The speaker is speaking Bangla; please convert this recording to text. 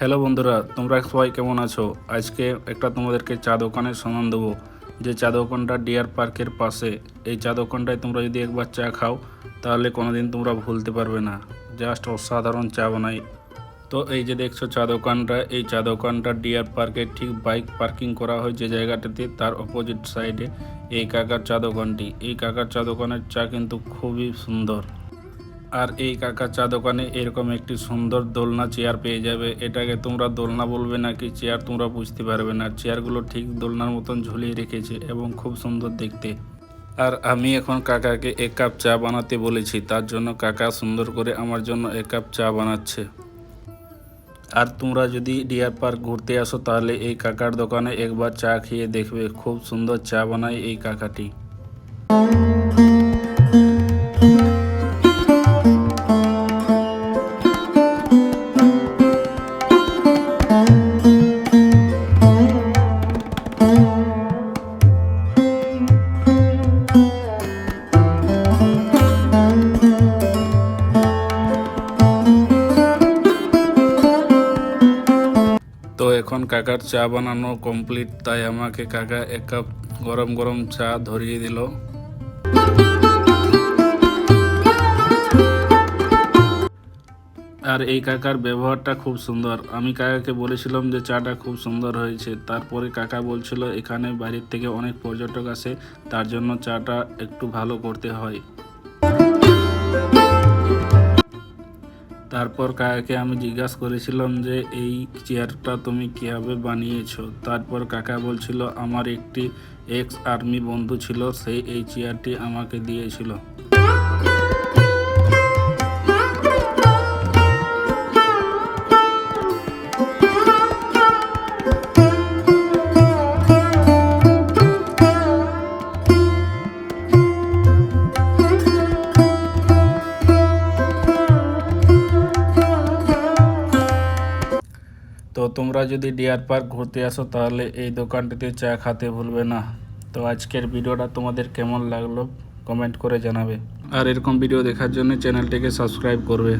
হ্যালো বন্ধুরা, তোমরা সবাই কেমন আছো? আজকে একটা তোমাদেরকে চা দোকানের সন্ধান দেবো, যে চা দোকানটা ডিয়ার পার্কের পাশে। এই চা দোকানটায় তোমরা যদি একবার চা খাও তাহলে কোনোদিন তোমরা ভুলতে পারবে না। জাস্ট অসাধারণ চা বানাই। তো এই যে দেখছো চা দোকানটা, এই চা দোকানটা ডিয়ার পার্কে ঠিক বাইক পার্কিং করা হয় যে জায়গাটাতে, তার অপোজিট সাইডে এই কাকার চা দোকানটি। এই কাকার চা দোকানের চা কিন্তু খুবই সুন্দর। আর এই কাকার চা দোকানে এরকম একটি সুন্দর দোলনা চেয়ার পেয়ে যাবে। এটাকে তোমরা দোলনা বলবে নাকি চেয়ার তোমরা বুঝতে পারবে না। চেয়ারগুলো ঠিক দোলনার মতন ঝুলিয়ে রেখেছে এবং খুব সুন্দর দেখতে। আর আমি এখন কাকাকে এক কাপ চা বানাতে বলেছি, তার জন্য কাকা সুন্দর করে আমার জন্য এক কাপ চা বানাচ্ছে। আর তোমরা যদি ডিয়ার পার্ক ঘুরতে আসো তাহলে এই কাকার দোকানে একবার চা খেয়ে দেখবে, খুব সুন্দর চা বানায় এই কাকাটি। তো এখন কাকার চা বানানো কমপ্লিট, তাই আমাকে কাকা এক কাপ গরম গরম চা ধরিয়ে দিল। আর এই কাকার ব্যবহারটা খুব সুন্দর। আমি কাকাকে বলেছিলাম যে চাটা খুব সুন্দর হয়েছে, তারপরে কাকা বলছিল এখানে বাইরের থেকে অনেক পর্যটক আসে, তার জন্য চাটা একটু ভালো করতে হয়। তারপর কাকাকে আমি জিজ্ঞাসা করেছিলাম যে এই চেয়ারটা তুমি কীভাবে বানিয়েছো। তারপর কাকা বলছিল আমার একটি এক্স আর্মি বন্ধু ছিল, সেই এই চেয়ারটি আমাকে দিয়েছিল। তো তোমরা যদি ডিয়ার পার্ক ঘুরতে আসো তাহলে এই দোকানটিতে চা খেতে ভুলবে না। তো আজকের ভিডিওটা তোমাদের কেমন লাগলো কমেন্ট করে জানাবে। আর এরকম ভিডিও দেখার জন্য চ্যানেলটিকে সাবস্ক্রাইব করবে।